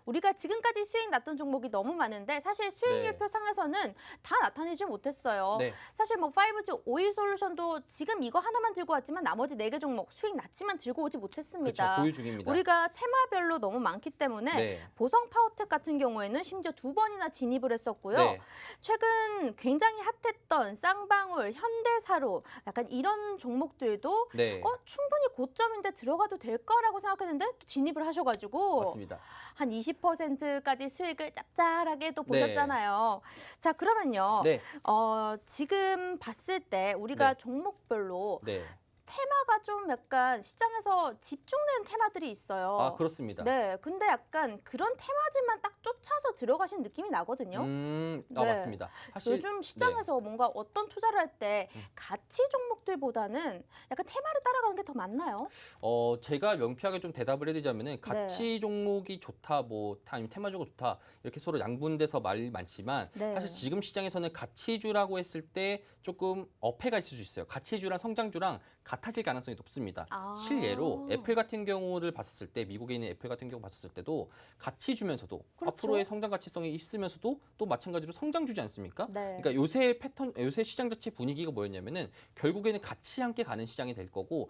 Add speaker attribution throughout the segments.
Speaker 1: 우리가 지금까지 수익 났던 종목이 너무 많은데 사실 수익률표 상에서는 다 나타내지 못했어요.
Speaker 2: 네.
Speaker 1: 사실 뭐 5G 오일 솔루션도 지금 이거 하나만 들고 왔지만 나머지 4개 종목 수익 났지만 들고 오지 못했습니다.
Speaker 2: 그렇죠. 보유 중입니다.
Speaker 1: 우리가 테마별로 너무 많기 때문에
Speaker 2: 네.
Speaker 1: 보성 파워텍 같은 경우에는 심지어 2번이나 진입을 했었고요.
Speaker 2: 네.
Speaker 1: 최근 굉장히 핫했던 쌍방울, 현대사로 약간 이런 종목들도
Speaker 2: 네.
Speaker 1: 충분히 고점인데 들어가도 될 거라고 생각했는데 또 진입을 하셔가지고
Speaker 2: 맞습니다.
Speaker 1: 한 20%까지 수익을 짭짤하게 또
Speaker 2: 네.
Speaker 1: 보셨잖아요. 자, 그러면요.
Speaker 2: 네.
Speaker 1: 지금 봤을 때 우리가
Speaker 2: 네.
Speaker 1: 종목별로
Speaker 2: 네.
Speaker 1: 테마가 좀 약간 시장에서 집중된 테마들이 있어요.
Speaker 2: 아, 그렇습니다.
Speaker 1: 네, 근데 약간 그런 테마들만 딱 쫓아서 들어가신 느낌이 나거든요.
Speaker 2: 네.
Speaker 1: 네.
Speaker 2: 맞습니다. 사실
Speaker 1: 요즘 시장에서 뭔가 어떤 투자를 할 때 가치 종목들보다는 약간 테마를 따라가는 게 더 맞나요?
Speaker 2: 제가 명쾌하게 좀 대답을 해드리자면은 가치 종목이 좋다, 뭐 아니면 테마주가 좋다 이렇게 서로 양분돼서 말이 많지만
Speaker 1: 네.
Speaker 2: 사실 지금 시장에서는 가치주라고 했을 때 조금 어폐가 있을 수 있어요. 가치주랑 성장주랑 같아질 가능성이 높습니다. 실례로 애플 같은 경우를 봤을 때 미국에 있는 애플 같은 경우 봤을 때도 가치 주면서도
Speaker 1: 그렇죠.
Speaker 2: 앞으로의 성장 가치성이 있으면서도 또 마찬가지로 성장주지 않습니까?
Speaker 1: 네.
Speaker 2: 그러니까 요새 패턴, 요새 시장 자체 분위기가 뭐였냐면은 결국에는 같이 함께 가는 시장이 될 거고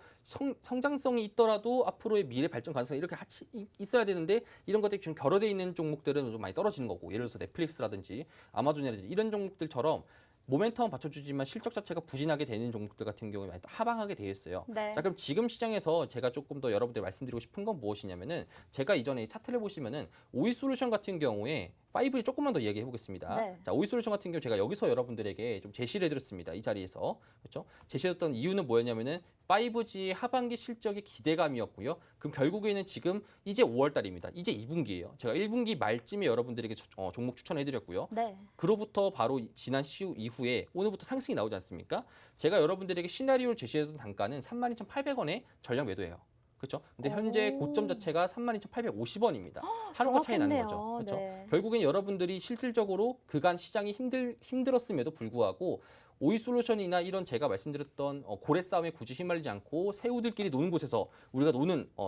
Speaker 2: 성장성이 있더라도 앞으로의 미래 발전 가능성이 이렇게 같이 있어야 되는데 이런 것들이 좀 결여돼 있는 종목들은 좀 많이 떨어지는 거고 예를 들어서 넷플릭스라든지 아마존이라든지 이런 종목들처럼 모멘텀 받쳐주지만 실적 자체가 부진하게 되는 종목들 같은 경우에 많이 하방하게 되어 있어요.
Speaker 1: 네.
Speaker 2: 자, 그럼 지금 시장에서 제가 조금 더 여러분들 말씀드리고 싶은 건 무엇이냐면은 제가 이전에 차트를 보시면은 오이솔루션 같은 경우에 5G 조금만 더 이야기해 보겠습니다.
Speaker 1: 네.
Speaker 2: 자, 오이솔루션 같은 경우 제가 여기서 여러분들에게 좀 제시를 해드렸습니다. 이 자리에서. 그렇죠? 제시했던 이유는 뭐였냐면은 5G 하반기 실적의 기대감이었고요. 그럼 결국에는 지금 이제 5월 달입니다. 이제 2분기예요. 제가 1분기 말쯤에 여러분들에게 종목 추천해드렸고요.
Speaker 1: 네.
Speaker 2: 그로부터 바로 지난 시후 이후에 오늘부터 상승이 나오지 않습니까? 제가 여러분들에게 시나리오를 제시했던 단가는 32,800원에 전량 매도예요. 그렇죠? 근데 현재
Speaker 1: 오.
Speaker 2: 고점 자체가 32,850원입니다. 하루가 차이 나는 거죠.
Speaker 1: 정확했네요.
Speaker 2: 그렇죠?
Speaker 1: 네.
Speaker 2: 결국엔 여러분들이 실질적으로 그간 시장이 힘들었음에도 불구하고 오이솔루션이나 이런 제가 말씀드렸던 고래 싸움에 굳이 휘말리지 않고 새우들끼리 노는 곳에서 우리가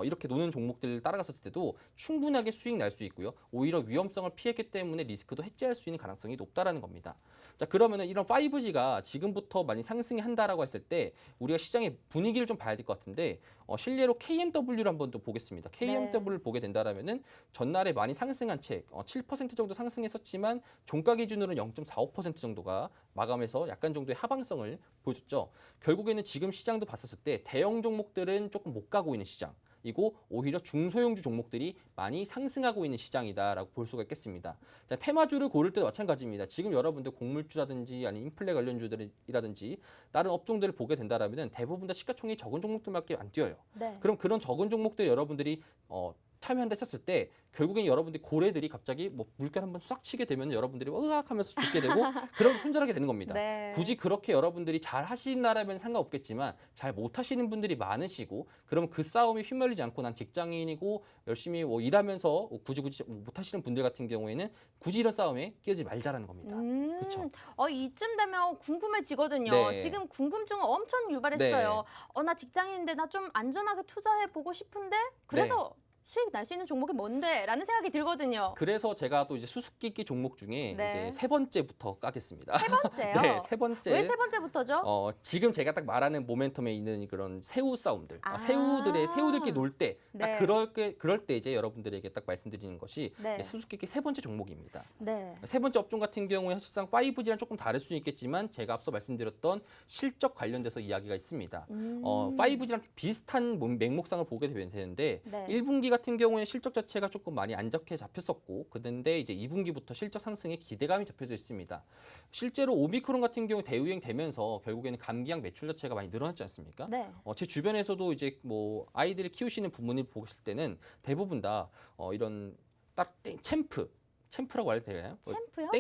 Speaker 2: 이렇게 노는 종목들을 따라갔을 때도 충분하게 수익 날 수 있고요. 오히려 위험성을 피했기 때문에 리스크도 해지할 수 있는 가능성이 높다라는 겁니다. 자, 그러면은 이런 5G가 지금부터 많이 상승이 한다라고 했을 때 우리가 시장의 분위기를 좀 봐야 될 것 같은데 실례로 KMW를 한번 또 보겠습니다. KMW를 보게 된다라면은 전날에 많이 상승한 채 7% 정도 상승했었지만 종가 기준으로는 0.45% 정도가 마감해서 약간 정도의 하방성을 보여줬죠. 결국에는 지금 시장도 봤었을 때 대형 종목들은 조금 못 가고 있는 시장. 이고 오히려 중소형주 종목들이 많이 상승하고 있는 시장이다라고 볼 수가 있겠습니다. 자, 테마주를 고를 때도 마찬가지입니다. 지금 여러분들 곡물주라든지 아니 인플레 관련주들이라든지 다른 업종들을 보게 된다라면 대부분 다 시가총액이 적은 종목들밖에 안 뛰어요.
Speaker 1: 네.
Speaker 2: 그럼 그런 적은 종목들 여러분들이 참여한다 했었을 때 결국엔 여러분들이 고래들이 갑자기 뭐 물결 한번 싹 치게 되면 여러분들이 으악하면서 죽게 되고 그럼 손절하게 되는 겁니다.
Speaker 1: 네.
Speaker 2: 굳이 그렇게 여러분들이 잘 하시나라면 상관없겠지만 잘 못하시는 분들이 많으시고 그러면 그 싸움에 휘말리지 않고 난 직장인이고 열심히 뭐 일하면서 굳이 못하시는 분들 같은 경우에는 굳이 이런 싸움에 끼어지 말자라는 겁니다. 그렇죠?
Speaker 1: 이쯤 되면 궁금해지거든요.
Speaker 2: 네.
Speaker 1: 지금 궁금증을 엄청 유발했어요. 나 직장인인데 나 좀 안전하게 투자해보고 싶은데 그래서 수익 날 수 있는 종목이 뭔데? 라는 생각이 들거든요.
Speaker 2: 그래서 제가 또 이제 수수께끼 종목 중에
Speaker 1: 네.
Speaker 2: 이제 세 번째부터 까겠습니다.
Speaker 1: 세 번째요?
Speaker 2: 네, 세 번째.
Speaker 1: 왜 세 번째부터죠?
Speaker 2: 지금 제가 딱 말하는 모멘텀에 있는 그런 새우 싸움들,
Speaker 1: 아.
Speaker 2: 새우들끼리 놀 때, 딱
Speaker 1: 네.
Speaker 2: 그럴 때 이제 여러분들에게 딱 말씀드리는 것이
Speaker 1: 네.
Speaker 2: 수수께끼 세 번째 종목입니다.
Speaker 1: 네.
Speaker 2: 세 번째 업종 같은 경우에 사실상 5G랑 조금 다를 수 있겠지만 제가 앞서 말씀드렸던 실적 관련돼서 이야기가 있습니다. 5G랑 비슷한 맥목상을 보게 되는데
Speaker 1: 네.
Speaker 2: 1분기 같은 경우에는 실적 자체가 조금 많이 안 좋게 잡혔었고 그런데 이제 2분기부터 실적 상승에 기대감이 잡혀져 있습니다. 실제로 오미크론 같은 경우 대유행 되면서 결국에는 감기약 매출 자체가 많이 늘어났지 않습니까?
Speaker 1: 네.
Speaker 2: 제 주변에서도 이제 뭐 아이들을 키우시는 부모님 보실 때는 대부분 다 이런 챔프라고 말해도 되나요?
Speaker 1: 챔프요?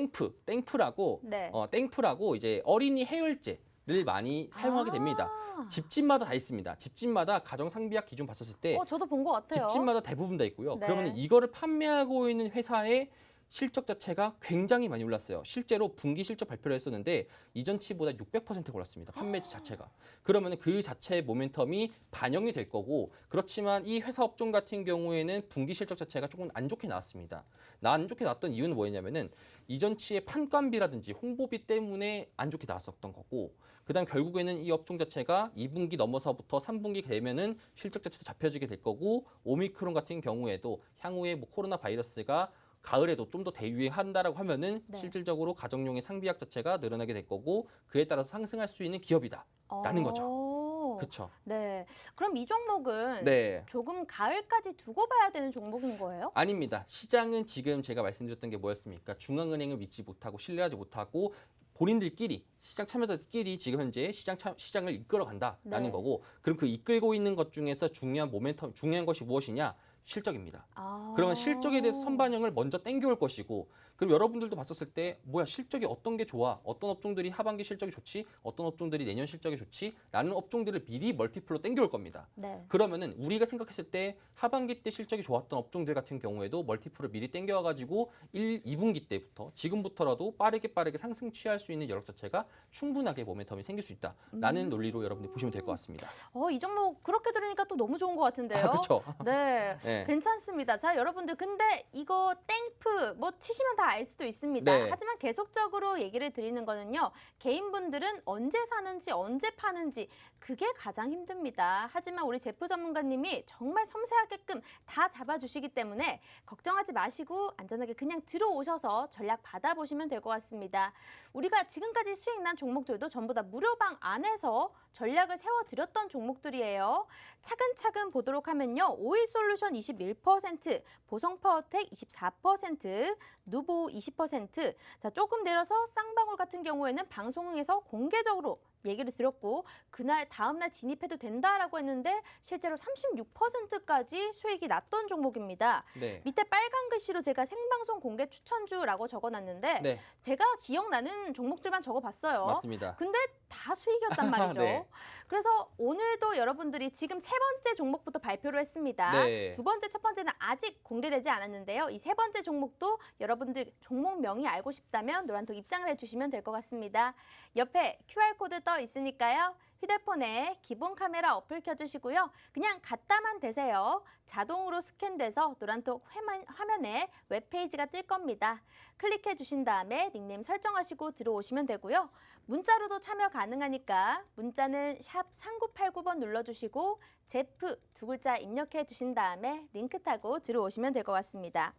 Speaker 2: 땡프라고
Speaker 1: 네.
Speaker 2: 땡프라고 이제 어린이 해열제를 많이 사용하게 됩니다. 집집마다 다 있습니다. 집집마다 가정상비약 기준 봤었을 때
Speaker 1: 저도 본 것 같아요.
Speaker 2: 집집마다 대부분 다 있고요.
Speaker 1: 네.
Speaker 2: 그러면 이거를 판매하고 있는 회사의 실적 자체가 굉장히 많이 올랐어요. 실제로 분기 실적 발표를 했었는데 이전치보다 600%가 올랐습니다. 판매지 자체가. 그러면 그 자체의 모멘텀이 반영이 될 거고 그렇지만 이 회사 업종 같은 경우에는 분기 실적 자체가 조금 안 좋게 나왔습니다. 안 좋게 나왔던 이유는 뭐였냐면은 이전치의 판관비라든지 홍보비 때문에 안 좋게 나왔었던 거고 그다음 결국에는 이 업종 자체가 2분기 넘어서부터 3분기 되면은 실적 자체도 잡혀지게 될 거고 오미크론 같은 경우에도 향후에 뭐 코로나 바이러스가 가을에도 좀 더 대유행한다라고 하면은
Speaker 1: 네.
Speaker 2: 실질적으로 가정용의 상비약 자체가 늘어나게 될 거고 그에 따라서 상승할 수 있는 기업이다라는 거죠. 그렇죠.
Speaker 1: 네. 그럼 이 종목은
Speaker 2: 네.
Speaker 1: 조금 가을까지 두고 봐야 되는 종목인 거예요?
Speaker 2: 아닙니다. 시장은 지금 제가 말씀드렸던 게 뭐였습니까? 중앙은행을 믿지 못하고 신뢰하지 못하고 본인들끼리 시장 참여자들끼리 지금 현재 시장을 이끌어 간다라는
Speaker 1: 네.
Speaker 2: 거고 그럼 그 이끌고 있는 것 중에서 중요한 모멘텀 중요한 것이 무엇이냐? 실적입니다. 그러면 실적에 대해서 선반영을 먼저 땡겨올 것이고 그럼 여러분들도 봤었을 때 뭐야 실적이 어떤 게 좋아 어떤 업종들이 하반기 실적이 좋지 어떤 업종들이 내년 실적이 좋지 라는 업종들을 미리 멀티플로 땡겨올 겁니다.
Speaker 1: 네.
Speaker 2: 그러면은 우리가 생각했을 때 하반기 때 실적이 좋았던 업종들 같은 경우에도 멀티플을 미리 땡겨와가지고 2분기 때부터 지금부터라도 빠르게 상승 취할 수 있는 여력 자체가 충분하게 모멘텀이 생길 수 있다라는 논리로 여러분들이 보시면 될 것 같습니다.
Speaker 1: 이 종목 그렇게 들으니까 또 너무 좋은 것 같은데요.
Speaker 2: 그렇죠.
Speaker 1: 네.
Speaker 2: 네.
Speaker 1: 괜찮습니다. 자, 여러분들 근데 이거 땡프 뭐 치시면 다 알 수도 있습니다.
Speaker 2: 네.
Speaker 1: 하지만 계속적으로 얘기를 드리는 거는요. 개인분들은 언제 사는지 언제 파는지 그게 가장 힘듭니다. 하지만 우리 제프 전문가님이 정말 섬세하게끔 다 잡아주시기 때문에 걱정하지 마시고 안전하게 그냥 들어오셔서 전략 받아보시면 될 것 같습니다. 우리가 지금까지 수익 난 종목들도 전부 다 무료방 안에서 전략을 세워드렸던 종목들이에요. 차근차근 보도록 하면요. 오이솔루션 21%, 보성파워텍 24%, 누보 20%. 자, 조금 내려서 쌍방울 같은 경우에는 방송에서 공개적으로 얘기를 드렸고 그날 다음날 진입해도 된다라고 했는데 실제로 36%까지 수익이 났던 종목입니다.
Speaker 2: 네.
Speaker 1: 밑에 빨간 글씨로 제가 생방송 공개 추천주라고 적어놨는데
Speaker 2: 네.
Speaker 1: 제가 기억나는 종목들만 적어봤어요.
Speaker 2: 맞습니다.
Speaker 1: 근데 다 수익이었단 말이죠.
Speaker 2: 네.
Speaker 1: 그래서 오늘도 여러분들이 지금 세 번째 종목부터 발표를 했습니다.
Speaker 2: 네.
Speaker 1: 두 번째, 첫 번째는 아직 공개되지 않았는데요. 이 세 번째 종목도 여러분들 종목 명의 알고 싶다면 노란톡 입장을 해주시면 될 것 같습니다. 옆에 QR코드 떠 있으니까요. 휴대폰에 기본 카메라 어플 켜주시고요. 그냥 갖다만 대세요. 자동으로 스캔돼서 노란톡 화면에 웹페이지가 뜰 겁니다. 클릭해 주신 다음에 닉네임 설정하시고 들어오시면 되고요. 문자로도 참여 가능하니까 문자는 샵 3989번 눌러주시고 제프 두 글자 입력해 주신 다음에 링크 타고 들어오시면 될 것 같습니다.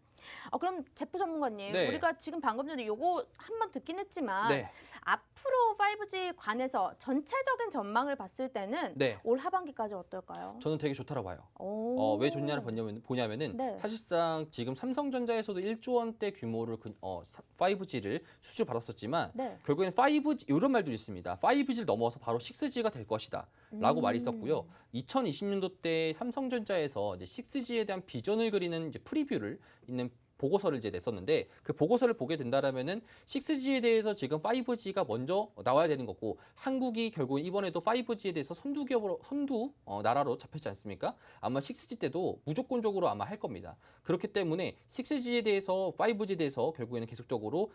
Speaker 1: 그럼 제프 전문가님,
Speaker 2: 네.
Speaker 1: 우리가 지금 방금 전에 요거 한번 듣긴 했지만
Speaker 2: 네.
Speaker 1: 앞으로 5G 관해서 전체적인 전망을 봤을 때는
Speaker 2: 네.
Speaker 1: 올 하반기까지 어떨까요?
Speaker 2: 저는 되게 좋다고 봐요.
Speaker 1: 오.
Speaker 2: 왜 좋냐를 보냐면은
Speaker 1: 네.
Speaker 2: 사실상 지금 삼성전자에서도 1조 원대 규모를 5G를 수주 받았었지만
Speaker 1: 네.
Speaker 2: 결국에는 5G 이런 말도 있습니다. 5G를 넘어서 바로 6G가 될 것이다라고 말이 있었고요. 2020년도 때 삼성전자에서 이제 6G에 대한 비전을 그리는 이제 프리뷰를 있는 보고서를 이제 냈었는데 그 보고서를 보게 된다라면은 6G에 대해서 지금 5G가 먼저 나와야 되는 거고 한국이 결국 이번에도 5G에 대해서 선두 나라로 잡혔지 않습니까? 아마 6G 때도 무조건적으로 아마 할 겁니다. 그렇기 때문에 6G에 대해서 5G에 대해서 결국에는 계속적으로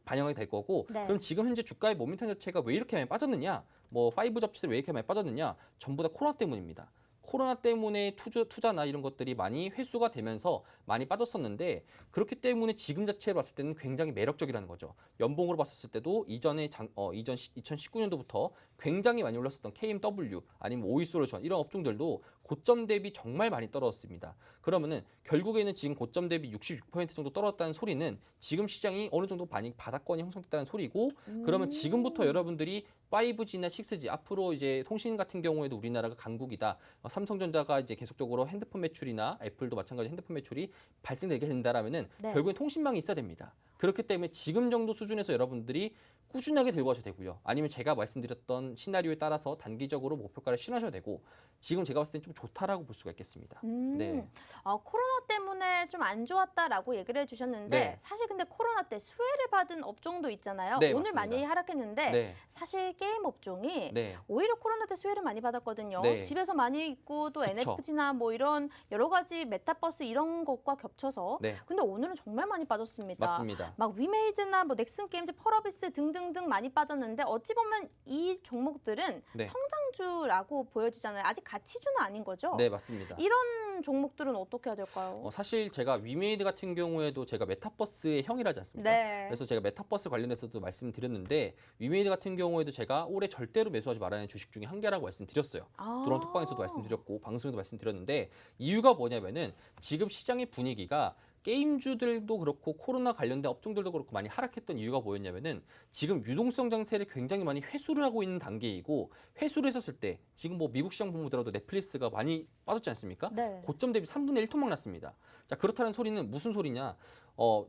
Speaker 2: 반영이 될 거고
Speaker 1: 네.
Speaker 2: 그럼 지금 현재 주가의 모멘텀 자체가 왜 이렇게 많이 빠졌느냐? 뭐 5 접시들 왜 이렇게 많이 빠졌느냐? 전부 다 코로나 때문입니다. 코로나 때문에 투자나 이런 것들이 많이 회수가 되면서 많이 빠졌었는데 그렇기 때문에 지금 자체로 봤을 때는 굉장히 매력적이라는 거죠. 연봉으로 봤을 때도 이전 2019년도부터 굉장히 많이 올랐었던 KMW 아니면 오이솔루션 이런 업종들도 고점 대비 정말 많이 떨어졌습니다. 그러면은 결국에는 지금 고점 대비 66% 정도 떨어졌다는 소리는 지금 시장이 어느 정도 바닥권이 형성됐다는 소리고 그러면 지금부터 여러분들이 5G나 6G 앞으로 이제 통신 같은 경우에도 우리나라가 강국이다. 삼성전자가 이제 계속적으로 핸드폰 매출이나 애플도 마찬가지 핸드폰 매출이 발생되게 된다라면은
Speaker 1: 네.
Speaker 2: 결국엔 통신망이 있어야 됩니다. 그렇기 때문에 지금 정도 수준에서 여러분들이 꾸준하게 들고 가셔도 되고요. 아니면 제가 말씀드렸던 시나리오에 따라서 단기적으로 목표가를 실하셔도 되고 지금 제가 봤을 땐 좀 좋다라고 볼 수가 있겠습니다. 네.
Speaker 1: 코로나 때문에 좀 안 좋았다라고 얘기를 해주셨는데
Speaker 2: 네.
Speaker 1: 사실 근데 코로나 때 수혜를 받은 업종도 있잖아요.
Speaker 2: 네,
Speaker 1: 오늘
Speaker 2: 맞습니다.
Speaker 1: 많이 하락했는데
Speaker 2: 네.
Speaker 1: 사실 게임 업종이
Speaker 2: 네.
Speaker 1: 오히려 코로나 때 수혜를 많이 받았거든요.
Speaker 2: 네.
Speaker 1: 집에서 많이 있고 또
Speaker 2: 그쵸.
Speaker 1: NFT나 뭐 이런 여러 가지 메타버스 이런 것과 겹쳐서
Speaker 2: 네.
Speaker 1: 근데 오늘은 정말 많이 빠졌습니다.
Speaker 2: 맞습니다.
Speaker 1: 막 위메이드나 뭐 넥슨 게임즈, 펄어비스 등등등 많이 빠졌는데 어찌 보면 이 종목들은
Speaker 2: 네.
Speaker 1: 성장주라고 보여지잖아요. 아직 가치주는 아닌 거죠?
Speaker 2: 네, 맞습니다.
Speaker 1: 이런 종목들은 어떻게 해야 될까요?
Speaker 2: 사실 제가 위메이드 같은 경우에도 제가 메타버스의 형이라지 않습니까?
Speaker 1: 네.
Speaker 2: 그래서 제가 메타버스 관련해서도 말씀드렸는데 위메이드 같은 경우에도 제가 올해 절대로 매수하지 말아야 하는 주식 중에 한 개라고 말씀드렸어요. 도론 톡방에서도 말씀드렸고 방송에도 말씀드렸는데 이유가 뭐냐면은 지금 시장의 분위기가 게임주들도 그렇고 코로나 관련된 업종들도 그렇고 많이 하락했던 이유가 뭐였냐면은 지금 유동성 장세를 굉장히 많이 회수를 하고 있는 단계이고 회수를 했었을 때 지금 뭐 미국 시장 보더라도 넷플릭스가 많이 빠졌지 않습니까?
Speaker 1: 네.
Speaker 2: 고점 대비 3분의 1 토막 났습니다. 자, 그렇다는 소리는 무슨 소리냐?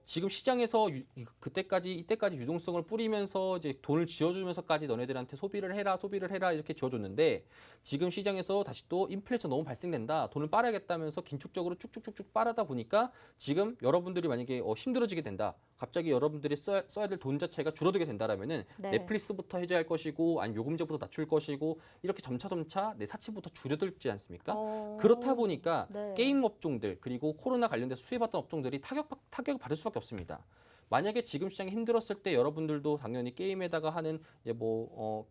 Speaker 2: 지금 시장에서 이때까지 유동성을 뿌리면서 이제 돈을 쥐어주면서까지 너네들한테 소비를 해라 이렇게 쥐어줬는데 지금 시장에서 다시 또 인플레이션 너무 발생된다. 돈을 빨아야겠다면서 긴축적으로 쭉쭉쭉쭉 빨아다 보니까 지금 여러분들이 만약에 힘들어지게 된다. 갑자기 여러분들이 써야 될 돈 자체가 줄어들게 된다라면은
Speaker 1: 네.
Speaker 2: 넷플릭스부터 해제할 것이고 아니면 요금제부터 낮출 것이고 이렇게 점차 내 사치부터 줄어들지 않습니까? 그렇다 보니까
Speaker 1: 네.
Speaker 2: 게임 업종들 그리고 코로나 관련돼서 수혜받던 업종들이 타격을 받을 수밖에 없습니다. 만약에 지금 시장이 힘들었을 때 여러분들도 당연히 게임에다가 하는 이제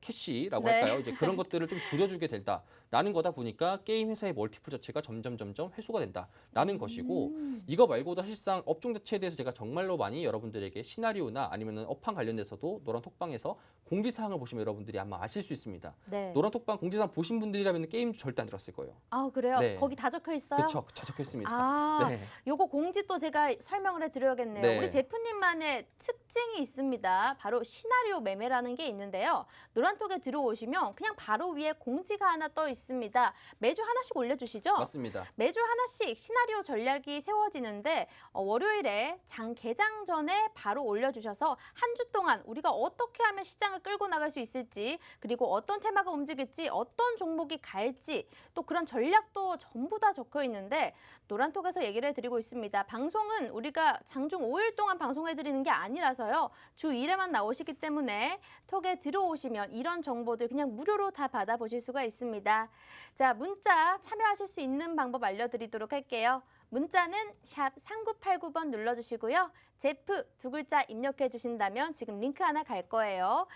Speaker 2: 캐시라고
Speaker 1: 네.
Speaker 2: 할까요? 이제 그런 것들을 좀 줄여주게 된다라는 거다 보니까 게임 회사의 멀티플 자체가 점점 회수가 된다라는 것이고 이거 말고도 사실상 업종 자체에 대해서 제가 정말로 많이 여러분들에게 시나리오나 아니면은 업황 관련돼서도 노란 톡방에서 공지사항을 보시면 여러분들이 아마 아실 수 있습니다.
Speaker 1: 네.
Speaker 2: 노란 톡방 공지사항 보신 분들이라면 게임 절대 안 들었을 거예요.
Speaker 1: 아, 그래요?
Speaker 2: 네.
Speaker 1: 거기 다 적혀 있어요?
Speaker 2: 그렇죠, 적혀 있습니다.
Speaker 1: 아,
Speaker 2: 네.
Speaker 1: 요거 공지 또 제가 설명을 해드려야겠네요.
Speaker 2: 네.
Speaker 1: 우리 제프님만의 특징이 있습니다. 바로 시나리오 매매라는 게 있는데요. 노란톡에 들어오시면 그냥 바로 위에 공지가 하나 떠 있습니다. 매주 하나씩 올려주시죠?
Speaker 2: 맞습니다.
Speaker 1: 매주 하나씩 시나리오 전략이 세워지는데 월요일에 장 개장 전에 바로 올려주셔서 한 주 동안 우리가 어떻게 하면 시장을 끌고 나갈 수 있을지 그리고 어떤 테마가 움직일지 어떤 종목이 갈지 또 그런 전략도 전부 다 적혀 있는데 노란톡에서 얘기를 해드리고 있습니다. 방송은 우리가 장중 5일 동안 방송해드리는 게 아니라서요. 주 1회만 나오시기 때문에 톡에 들어오시면 이런 정보들 그냥 무료로 다 받아보실 수가 있습니다. 자, 문자 참여하실 수 있는 방법 알려드리도록 할게요. 문자는 샵 3989번 눌러주시고요. 제프 두 글자 입력해 주신다면 지금 링크 하나 갈 거예요.